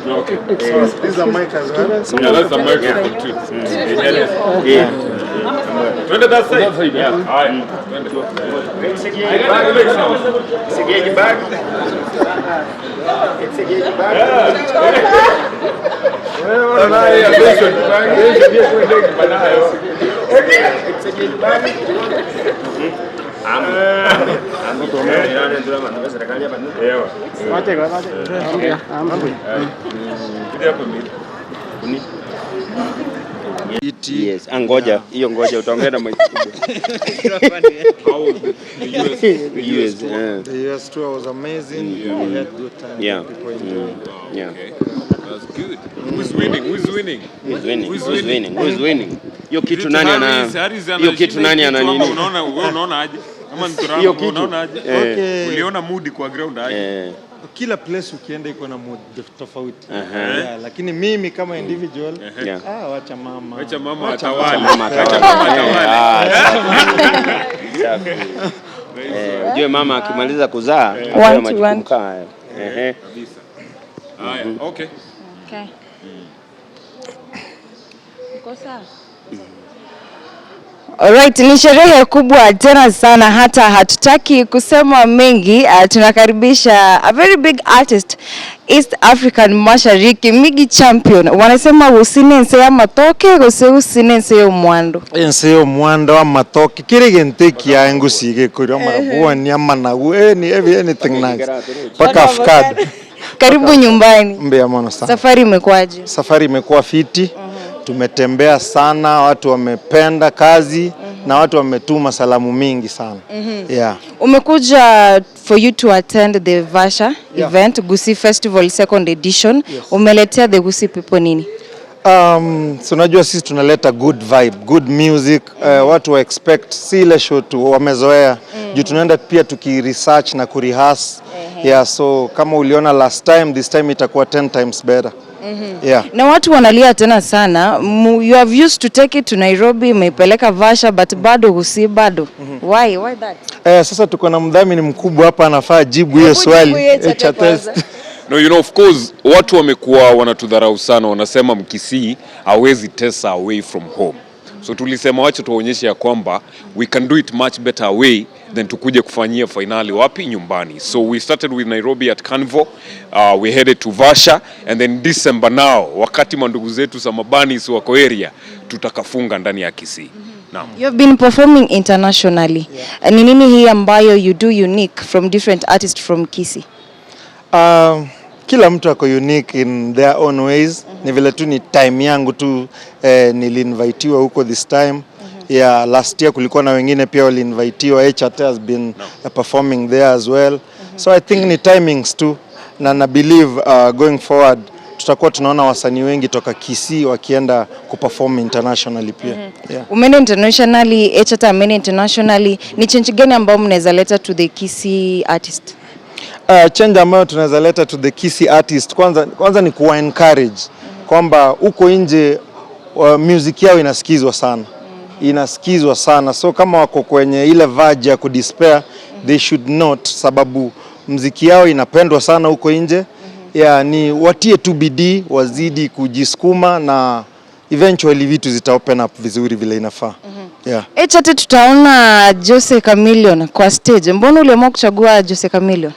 Okay. This is a mic as well. Yeah, that's a microphone too. Yeah. When did that say? Yeah. All right. Yes, angoja, hiyo ngoja utaongea na mike. The US tour was amazing. We had good time. Yeah. People enjoyed. Yeah. That's good. Who's winning? Who's winning? Who's winning? Who's winning? Who's winning? Hiyo kitu nani ana? Hiyo kitu nani ana nini? Unaona wewe unaona aje? Kama Hiyo Nturango unaona aje? Okay. Uliona mood kwa ground aje? Kila place ukienda iko na mood tofauti. Yeah, lakini mimi kama individual wacha mama. Wacha mama atawale. Wacha mama atawale. Ujue mama akimaliza kuzaa ana majukumu kama hayo. Kabisa. Haya, okay. Okay. Kosa. Alright, ni sherehe kubwa tena sana hata hatutaki kusema mengi. Tunakaribisha a very big artist East African Mashariki Migi Champion. Wanasema usinense ya matoke usinense ya mwando. Ense ya mwando ama matoke kile genteki ya ngusige kuri marabuwa ni amana ni anything nice. Paka afkad. Karibu nyumbani. Mbea mono sana. Safari imekuaje? Safari imekuwa fiti. Tumetembea sana, watu wamependa kazi na watu wametuma salamu mingi sana. Yeah. Umekuja for you to attend the Vasha event, Gusii Festival second edition. Yes. Umeletea the Gusii people nini? So unajua sisi tunaleta good vibe, good music. Watu wa expect si ile show tu wamezoea. Juu tunaenda pia tukiresearch na kurehearse. Yeah, so kama uliona last time, this time itakuwa 10 times better. Yeah. Na watu wanalia tena sana. You have used to take it to Nairobi, umeipeleka Vasha but bado Gusii bado. Why that? Sasa tuko na mdhamini mkubwa hapa anafaa jibu hiyo swali. No, you know, of course, watu wamekuwa wanatudharau sana, wanasema Mkisii hawezi tesa away from home. So tulisema wacha tuonyeshe ya kwamba we can do it much better away than tukuje kufanyia finali wapi nyumbani. So we started with Nairobi at Carnival, we headed to Vasha, and then December now, wakati mandugu zetu Samabani wako area, tutakafunga ndani ya Kisii. You have been performing internationally. Ni nini hii ambayo you do unique from different artists from Kisii? Kila mtu ako unique in their own ways. Ni vile tu ni time yangu tu nilinvitiwa huko this time. Yeah, last year kulikuwa na wengine pia walinvitiwa. HRT has been performing there as well. So I think ni timings tu na believe going forward tutakuwa tunaona wasanii wengi toka Kisii wakienda kuperform internationally pia. Yeah. Umeenda internationally, HRT ameenda internationally. Ni change gani ambayo mnaweza leta to the Kisii artist? Change ambayo tunaweza leta to the Kisii artist kwanza ni kuwa encourage kwamba uko nje music yao inasikizwa sana. Inasikizwa sana. So kama wako kwenye ile verge ya kudespair, they should not, sababu muziki yao inapendwa sana huko nje. Ni watie tu bidii, wazidi kujisukuma na eventually vitu zita open up vizuri vile inafaa. HRT tutaona Jose Chameleone kwa stage. Mbona uliamua kuchagua Jose Chameleone?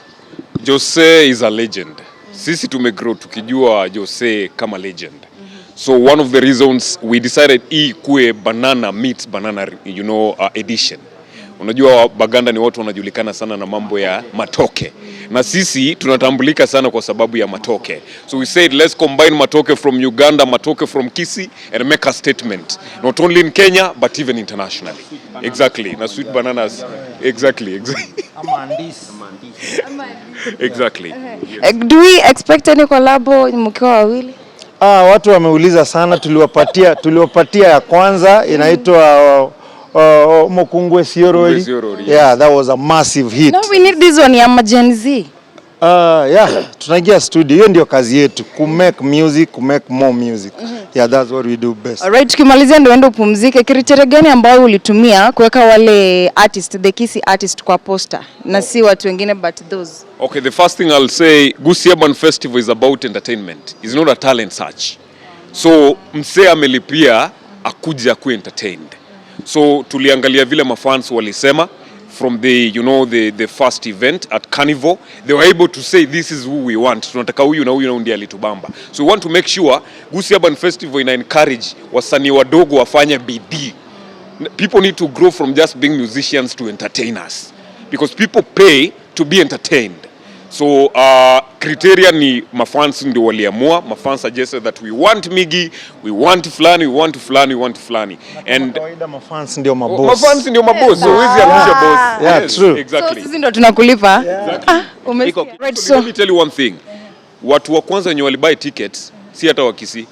Jose is a legend. Sisi tumegrow tukijua Jose kama legend. So one of the reasons we decided kuwe banana meets banana, edition. Unajua Baganda ni watu wanajulikana sana na mambo ya matoke. Na sisi tunatambulika sana kwa sababu ya matoke. So we said let's combine matoke from Uganda, matoke from Kisii and make a statement. Not only in Kenya but even internationally. Exactly. Na sweet bananas. Exactly. Exactly. Do we expect any collabo mkiwa wawili? Watu wameuliza sana, tuliwapatia ya kwanza inaitwa Mokungwe Siorori. Yeah, that was a massive hit. No, we need this one ya Gen Z. Yeah, tunaingia studio. Hiyo ndio kazi yetu, ku make music, ku make more music. Yeah, that's what we do best. Alright, tukimalizia ndio ende upumzike. Criteria gani ambayo ulitumia kuweka wale artist, the Kisii artist kwa poster na si watu wengine but those? Okay, the first thing I'll say, Gusii Urban Festival is about entertainment. It's not a talent search. So msee amelipia akuja ku entertained. So tuliangalia vile mafans walisema from the first event at Carnival, they were able to say this is who we want. Tunataka huyu na huyu na ndiye alitubamba. So we want to make sure Gusii Urban Festival ina encourage wasanii wadogo wafanye bidii. People need to grow from just being musicians to entertainers because people pay to be entertained. So criteria ni mafans ndio waliamua. Mafans suggested that we want Migi, we want fulani, we want fulani, we want fulani. And kawaida mafans ndio maboss. Mafans ndio maboss. So huwezi arusha boss. Yeah, yes, true. Exactly. So sisi ndio tunakulipa. Umesikia? Right, so let me tell you one thing. Watu wa kwanza wenye walibuy tickets si hata wa Kisii.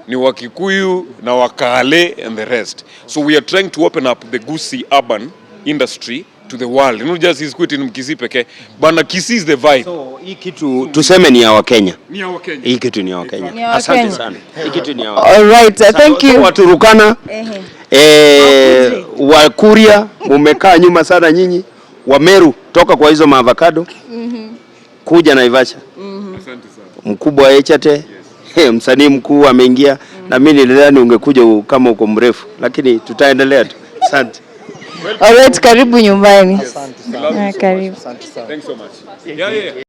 Ni Wakikuyu na Wakale and the rest. So we are trying to open up the Gusii urban industry to the world. Not just is quit in Kisii peke. Bana Kisii is the vibe. So hii kitu tuseme ni ya Wakenya. Ni ya Wakenya. Hii kitu ni ya Wakenya. Ni ya Asante Wakenya. sana. Hii kitu ni ya Wakenya. All right, thank you. Waturukana, Wakuria, mumekaa nyuma sana nyinyi. Wameru, toka kwa hizo maavocado. Kuja Naivasha. Asante sana. Mkubwa wa Echate. Msanii mkuu ameingia na mimi nilidhani ungekuja kama uko mrefu, lakini tutaendelea tu. Asante. Alright, karibu nyumbani. Asante sana. Karibu. Asante sana. Thanks so much. Yeah.